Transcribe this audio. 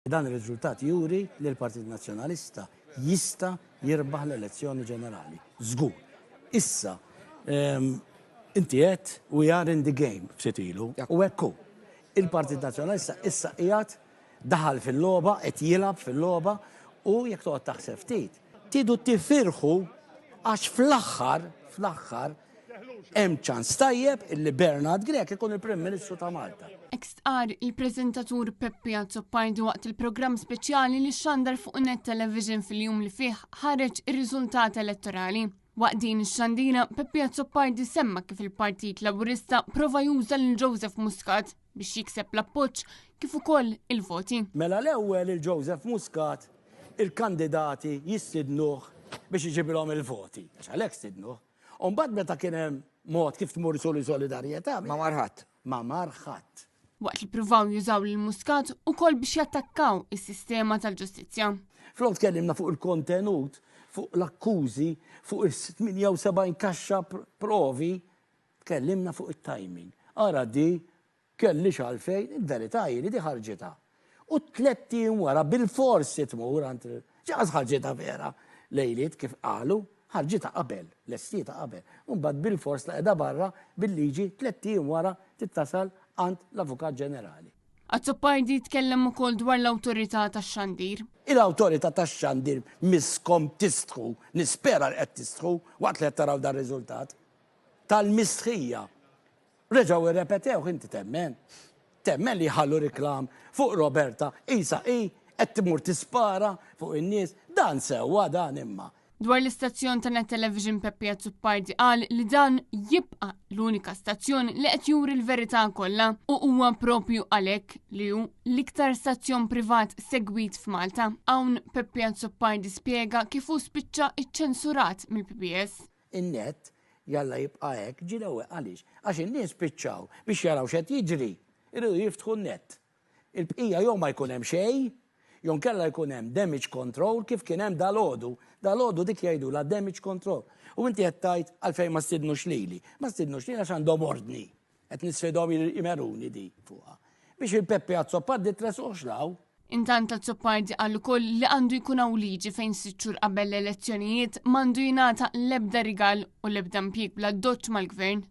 Dan ir-riżultat juri li l-Partit Nazzjonalista jista' jirbaħ l-elezzjoni ġenerali. Żgur. Issa, inti qed we are in the game ftit ilu u hekk hu. Il-Partit Nazzjonalista issa qiegħed daħal fil-logħba, qed jilgħab fil-logħba u jekk toqgħod taħseb ftit. Tidu tifirħu għax fl-aħħar hemm ċans tajjeb illi Bernard Grech ikun il-Prim Ministru ta' Malta. Qal il-preżentatur Peppe Azzopardi waqt il-programm speċjali li xandar fuq Net Television fil-jum li fih ħareġ ir-riżultat elettorali. Waqt din ix-xandira, Peppe Azzopardi semma kif il-Partit Laburista prova juża lil Joseph Muscat biex jikseb l-appoġġ kif ukoll il-voti. Mela l-ewwel il-Joseph Muscat il-kandidati jistidnuh biex iġibilhom il-voti. Għalhekk stidnuh. U mbagħad meta kien hemm mod kif tmur solidarjetà ma marħat. Waqt li pruvaw jużaw lil Muscat ukoll biex jattakkaw is-sistema tal-ġustizzja. Flok tkellimna fuq il-kontenut, fuq l-akkużi, fuq il-78 kaxxa provi, tkellimna fuq it-timing. Ara di kelli xalfejn, il-verità jiri di ħarġitha. U 3 wara bil-forsi tmur ġaż ħarġitha vera lejliet kif qalu, ħarġitha qabel, l-estieta qabel. Mbagħad bil-fors laqgħda barra bil-liġi 3 wara tittasal għand l-Avukat Ġenerali. Azzopardi tkellem ukoll dwar l-awtorità tax-xandir. Il-awtorità tax-xandir miskom tistħu, nispera li qed tistħu waqt li qed taraw dan riżultat tal-mistħija. Reġgħu irrepetew inti temmen. Temmen li ħallu riklam fuq Roberta isa qed timur tispara fuq in-nies, dan sewwa dan imma. Dwar l-istazzjon ta' Net Television Peppe Azzopardi qal li dan jibqa' l-unika stazzjon li qed juri l-verità kollha u huwa propju għalhekk li hu l-iktar stazzjon privat segwit f'Malta. Hawn Peppe Azzopardi spjega kif hu spiċċa iċċensurat mill-PBS. In-net jalla jibqa' hekk ġilew għaliex għax in-nies spiċċaw biex jaraw x'qed jiġri, iridu jiftħu n-net. Il-bqija jew ma jkun hemm xejn, jew kellha jkun hemm damage control kif kien hemm dalodu. Dalodu dik jgħidu la damage control. U inti qed tgħid għalfejn ma stidnux lili. Ma stidnux lili għax għandhom ordni. Qed nisfidhom imeruni di fuqha. Biex il-Peppe Azzopardi tresqux law. Intant Azzopardi qal ukoll li għandu jkun hawn liġi fejn 6 xhur qabel l-elezzjonijiet m'għandu jingħata l-ebda rigal u l-ebda impjieg bla doċċ mal-gvern.